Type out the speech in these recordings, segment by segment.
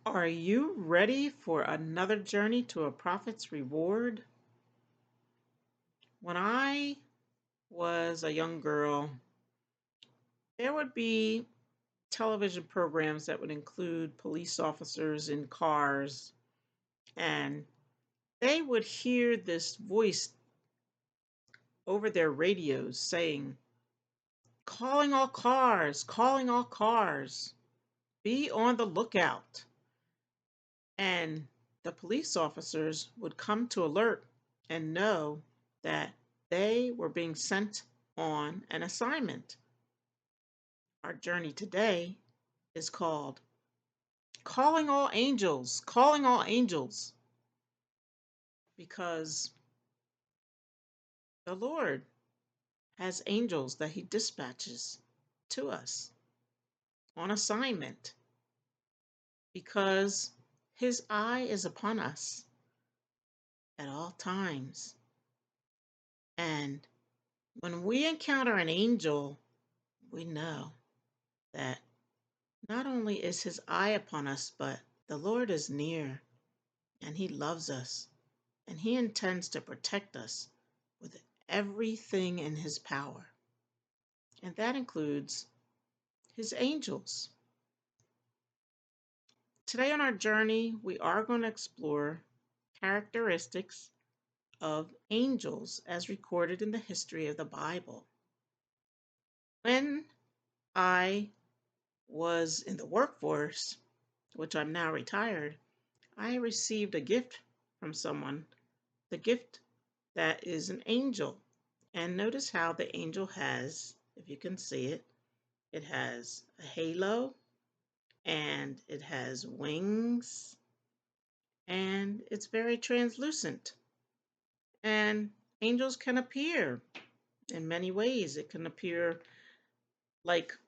Are you ready for another journey to a prophet's reward? When I was a young girl, there would be television programs that would include police officers in cars, and they would hear this voice over their radios saying, calling all cars, be on the lookout." And the police officers would come to alert and know that they were being sent on an assignment. Our journey today is called Calling All Angels, because the Lord has angels that He dispatches to us on assignment because His eye is upon us at all times. And when we encounter an angel, we know that not only is His eye upon us, but the Lord is near and He loves us and He intends to protect us with everything in His power. And that includes His angels. Today on our journey, we are going to explore characteristics of angels as recorded in the history of the Bible. When I was in the workforce, which I'm now retired, I received a gift from someone, the gift that is an angel. And notice how the angel has, if you can see it, it has a halo and it has wings and it's very translucent. And angels can appear in many ways. It can appear like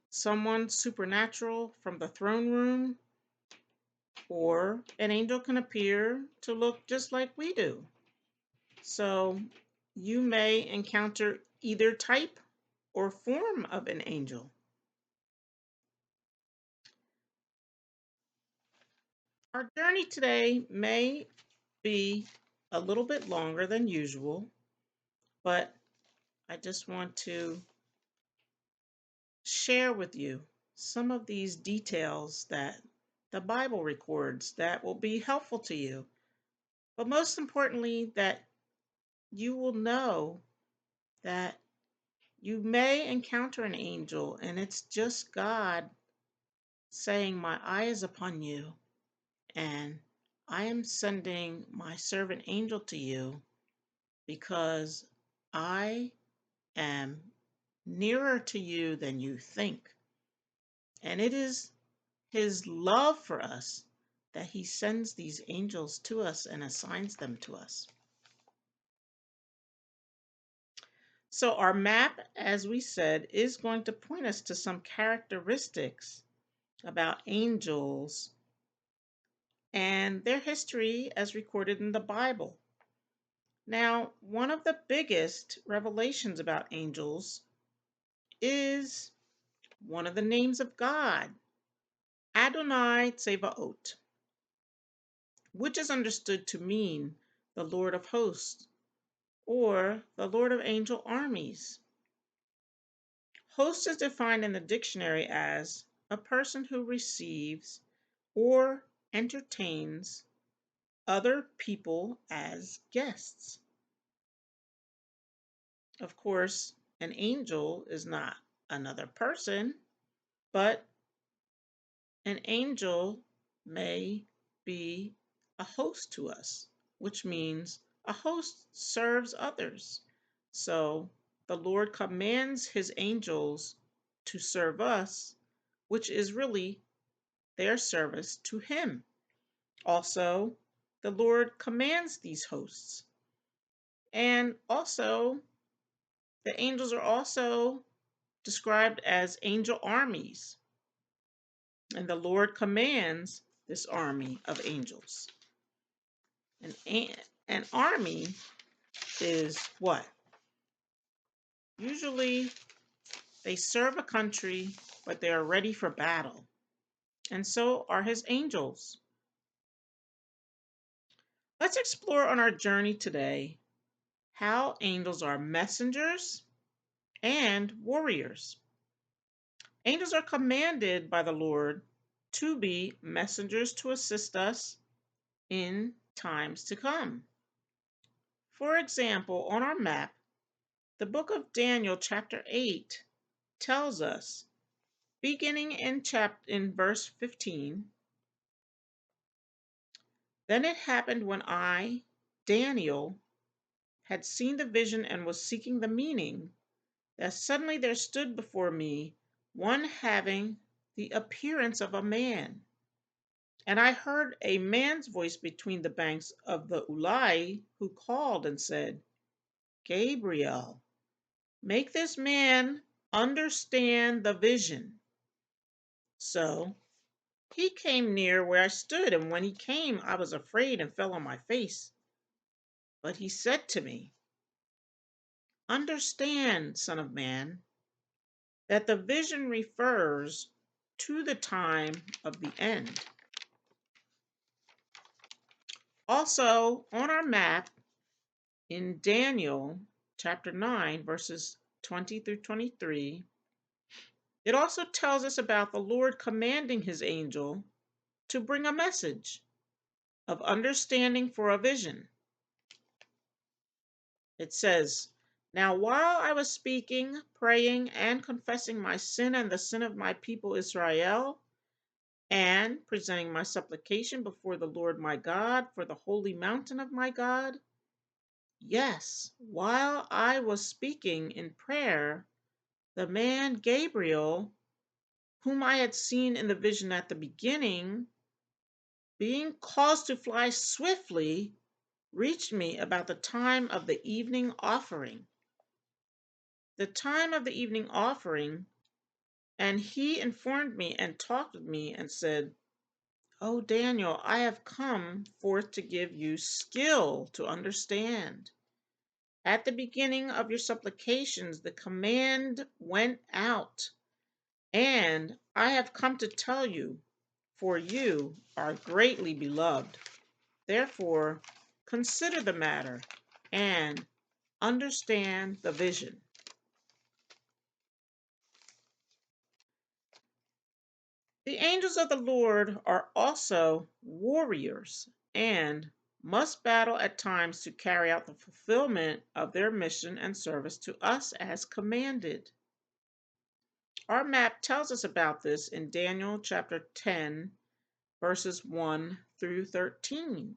someone supernatural from the throne room, or an angel can appear to look just like we do. So you may encounter either type or form of an angel. Our journey today may be a little bit longer than usual, but I just want to share with you some of these details that the Bible records that will be helpful to you. But most importantly, that you will know that you may encounter an angel and it's just God saying, "My eye is upon you, and I am sending my servant angel to you because I am nearer to you than you think." And it is His love for us that He sends these angels to us and assigns them to us. So, our map, as we said, is going to point us to some characteristics about angels and their history as recorded in the Bible. Now, one of the biggest revelations about angels is one of the names of God, Adonai Tsevaot, which is understood to mean the Lord of hosts or the Lord of angel armies. Host is defined in the dictionary as a person who receives or entertains other people as guests. Of course, an angel is not another person, but an angel may be a host to us, which means a host serves others. So the Lord commands His angels to serve us, which is really their service to Him. Also, the Lord commands these hosts. And also, the angels are also described as angel armies. And the Lord commands this army of angels. An army is what? Usually they serve a country, but they are ready for battle. and so are his angels. Let's explore on our journey today how angels are messengers and warriors. Angels are commanded by the Lord to be messengers to assist us in times to come. For example, on our map, the book of Daniel, chapter 8, tells us, beginning in verse 15, then it happened when I, Daniel, had seen the vision and was seeking the meaning, that suddenly there stood before me one having the appearance of a man. And I heard a man's voice between the banks of the Ulai, who called and said, Gabriel, make this man understand the vision. So he came near where I stood, and when he came, I was afraid and fell on my face. But he said to me, understand, Son of Man, that the vision refers to the time of the end. Also, on our map in Daniel chapter 9, verses 20 through 23, it also tells us about the Lord commanding his angel to bring a message of understanding for a vision. It says, now while I was speaking, praying, and confessing my sin and the sin of my people Israel, and presenting my supplication before the Lord my God for the holy mountain of my God, yes, while I was speaking in prayer, the man Gabriel, whom I had seen in the vision at the beginning, being caused to fly swiftly, reached me about the time of the evening offering. The time of the evening offering, and he informed me and talked with me and said, O Daniel, I have come forth to give you skill to understand. At the beginning of your supplications, the command went out, and I have come to tell you, for you are greatly beloved. Therefore, consider the matter and understand the vision. The angels of the Lord are also warriors and must battle at times to carry out the fulfillment of their mission and service to us as commanded. Our map tells us about this in Daniel chapter 10, verses 1 through 13.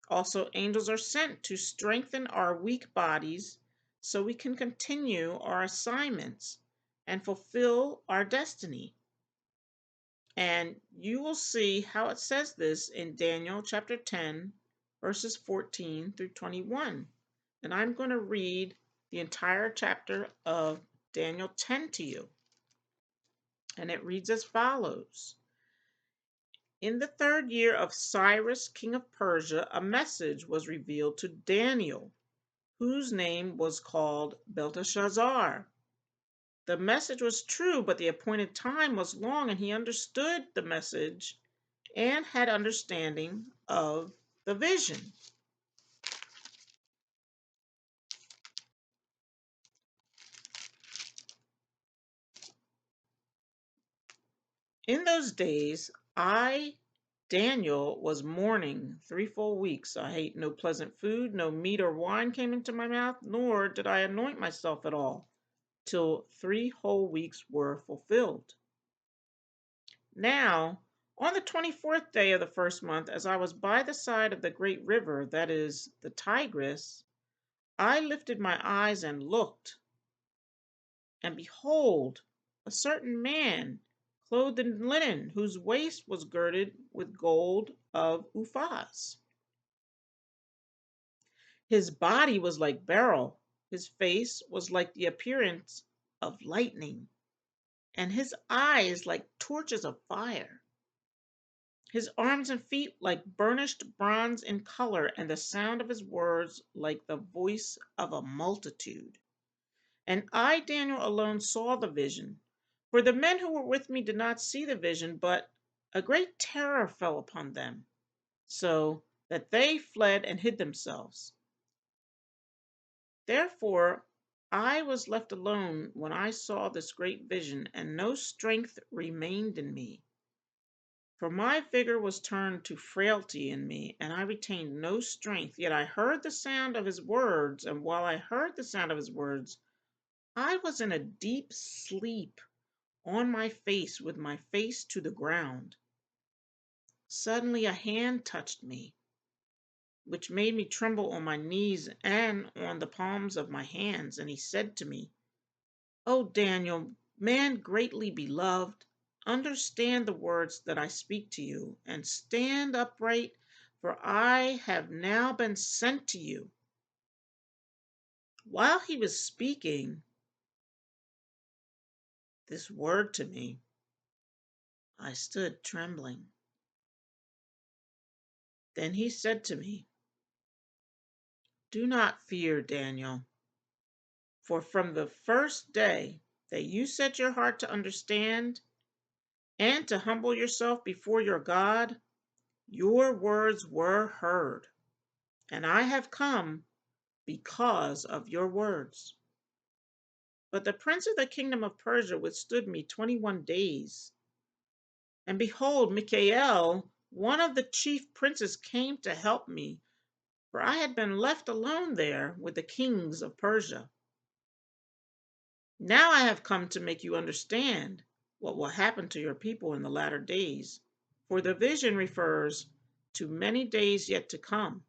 Also, angels are sent to strengthen our weak bodies so we can continue our assignments and fulfill our destiny. And you will see how it says this in Daniel chapter 10, verses 14 through 21. And I'm going to read the entire chapter of Daniel 10 to you. And it reads as follows. In the 3rd year of Cyrus, king of Persia, a message was revealed to Daniel, whose name was called Belteshazzar. The message was true, but the appointed time was long, and he understood the message and had understanding of the vision. In those days, I, Daniel, was mourning 3 full weeks. I ate no pleasant food, no meat or wine came into my mouth, nor did I anoint myself at all, till 3 whole weeks were fulfilled. Now, on the 24th day of the 1st month, as I was by the side of the great river, that is, the Tigris, I lifted my eyes and looked, and behold, a certain man, clothed in linen, whose waist was girded with gold of Uphaz. His body was like beryl, his face was like the appearance of lightning, and his eyes like torches of fire. His arms and feet like burnished bronze in color, and the sound of his words like the voice of a multitude. And I, Daniel, alone saw the vision, for the men who were with me did not see the vision, but a great terror fell upon them, so that they fled and hid themselves. Therefore I was left alone when I saw this great vision, and no strength remained in me. For my vigor was turned to frailty in me, and I retained no strength. Yet I heard the sound of his words, and while I heard the sound of his words, I was in a deep sleep on my face, with my face to the ground. Suddenly a hand touched me, which made me tremble on my knees and on the palms of my hands. And he said to me, O Daniel, man greatly beloved, understand the words that I speak to you, and stand upright, for I have now been sent to you. While he was speaking this word to me, I stood trembling. Then he said to me, Do not fear, Daniel, for from the first day that you set your heart to understand and to humble yourself before your God, your words were heard, and I have come because of your words. But the prince of the kingdom of Persia withstood me 21 days. And behold, Michael, one of the chief princes, came to help me, for I had been left alone there with the kings of Persia. Now I have come to make you understand what will happen to your people in the latter days. For the vision refers to many days yet to come.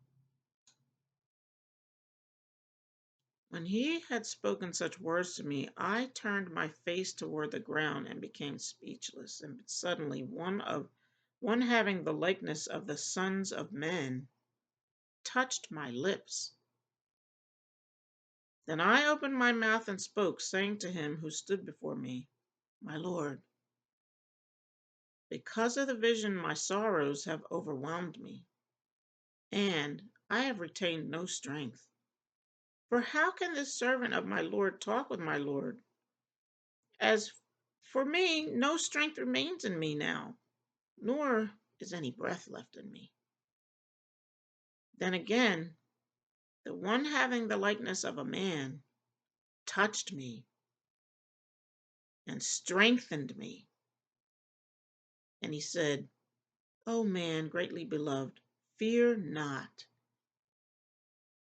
When he had spoken such words to me, I turned my face toward the ground and became speechless. And suddenly one having the likeness of the sons of men touched my lips. Then I opened my mouth and spoke, saying to him who stood before me, My Lord, because of the vision my sorrows have overwhelmed me, and I have retained no strength. For how can this servant of my Lord talk with my Lord? As for me, no strength remains in me now, nor is any breath left in me. Then again, the one having the likeness of a man touched me and strengthened me. And he said, O man greatly beloved, fear not.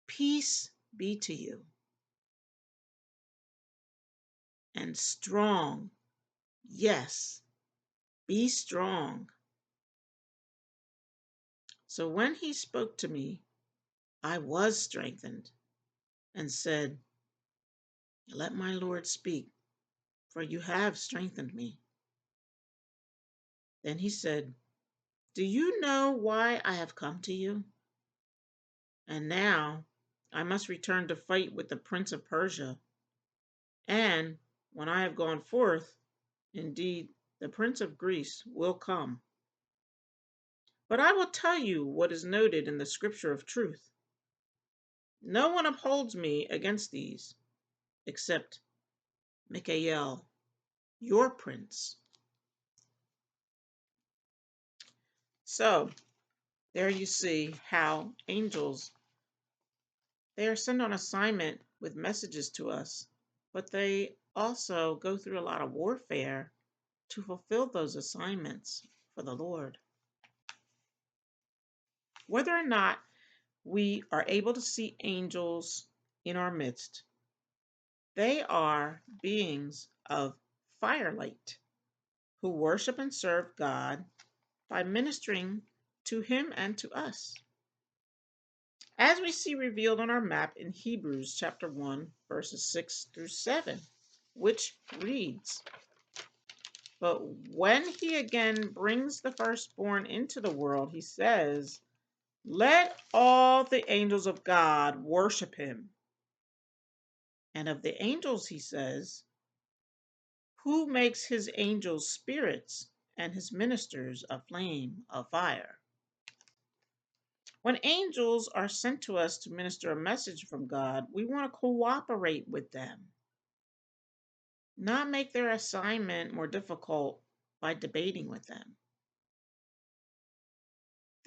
Peace be to you. And strong, yes, be strong. So when he spoke to me, I was strengthened and said, Let my Lord speak, for you have strengthened me. Then he said, Do you know why I have come to you? And now I must return to fight with the prince of Persia. And when I have gone forth, indeed, the prince of Greece will come. But I will tell you what is noted in the scripture of truth. No one upholds me against these, except Michael, your prince. So, there you see how angels, they are sent on assignment with messages to us, but they also go through a lot of warfare to fulfill those assignments for the Lord. Whether or not we are able to see angels in our midst, they are beings of firelight who worship and serve God by ministering to Him and to us. As we see revealed on our map in Hebrews chapter 1, verses 6 through 7, which reads, But when he again brings the firstborn into the world, he says, Let all the angels of God worship him. And of the angels, he says, Who makes his angels spirits and his ministers a flame of fire? When angels are sent to us to minister a message from God, we want to cooperate with them, not make their assignment more difficult by debating with them.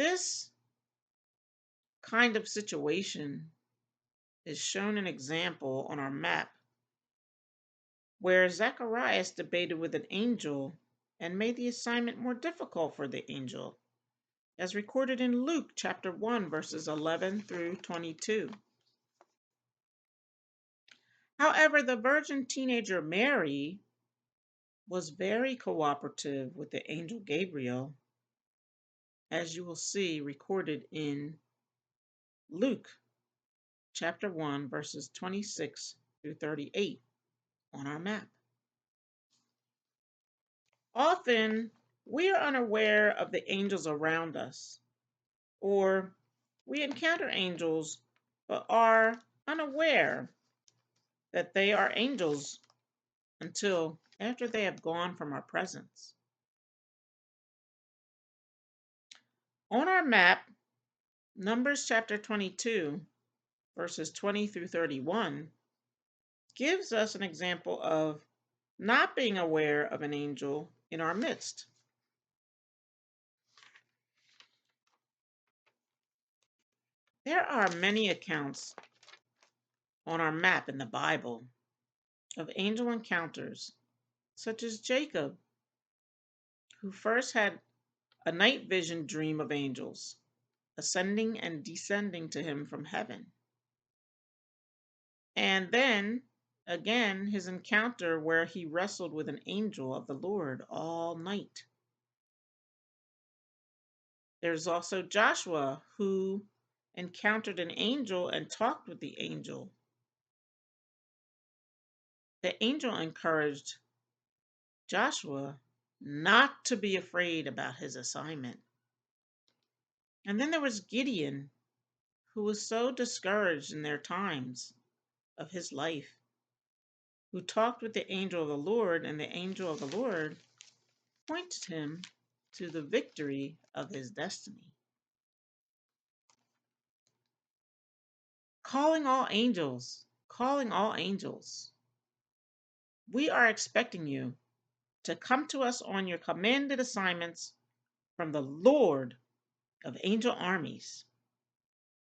This kind of situation is shown an example on our map where Zacharias debated with an angel and made the assignment more difficult for the angel, as recorded in Luke chapter 1, verses 11 through 22. However, the virgin teenager Mary was very cooperative with the angel Gabriel, as you will see recorded in Luke chapter 1, verses 26 through 38 on our map. Often, we are unaware of the angels around us, or we encounter angels but are unaware that they are angels until after they have gone from our presence. On our map, Numbers chapter 22, verses 20 through 31, gives us an example of not being aware of an angel in our midst. There are many accounts on our map in the Bible of angel encounters, such as Jacob, who first had a night vision dream of angels ascending and descending to him from heaven. And then, again, his encounter where he wrestled with an angel of the Lord all night. There's also Joshua, who encountered an angel and talked with the angel. The angel encouraged Joshua not to be afraid about his assignment. And then there was Gideon, who was so discouraged in their times of his life, who talked with the angel of the Lord, and the angel of the Lord pointed him to the victory of his destiny. Calling all angels, calling all angels. We are expecting you to come to us on your commanded assignments from the Lord of angel armies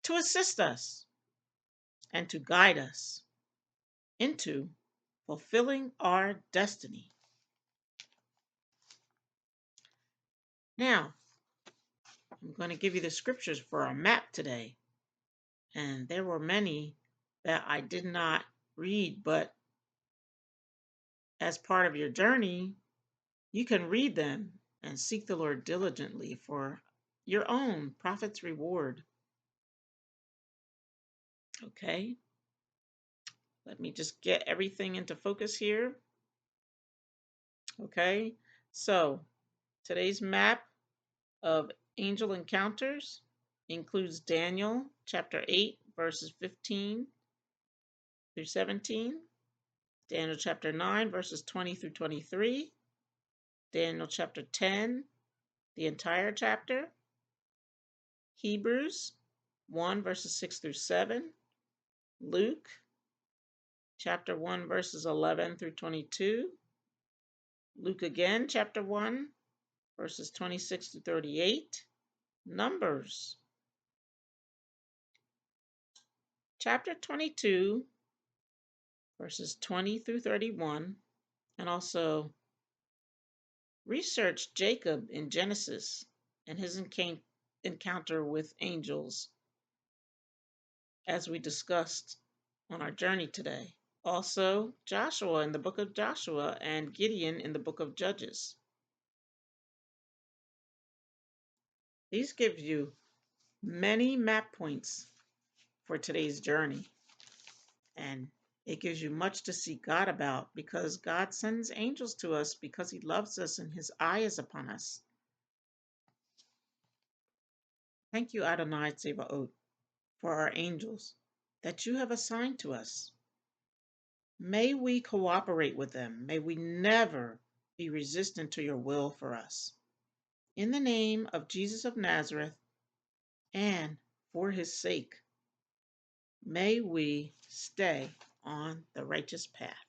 to assist us and to guide us into fulfilling our destiny. Now, I'm going to give you the scriptures for our map today. And there were many that I did not read, but as part of your journey, you can read them and seek the Lord diligently for your own prophet's reward. Okay, let me just get everything into focus here. Okay, so today's map of angel encounters includes Daniel chapter 8, verses 15 through 17, Daniel chapter 9, verses 20 through 23, Daniel chapter 10, the entire chapter, Hebrews 1, verses 6 through 7, Luke chapter 1, verses 11 through 22, Luke again, chapter 1, verses 26 to 38, Numbers chapter 22, verses 20 through 31, and also research Jacob in Genesis and his encounter with angels, as we discussed on our journey today. Also, Joshua in the book of Joshua and Gideon in the book of Judges. These give you many map points for today's journey, and it gives you much to seek God about, because God sends angels to us because he loves us and his eye is upon us. Thank you, Adonai Tsevaot, for our angels that you have assigned to us. May we cooperate with them. May we never be resistant to your will for us. In the name of Jesus of Nazareth, and for his sake, may we stay on the righteous path.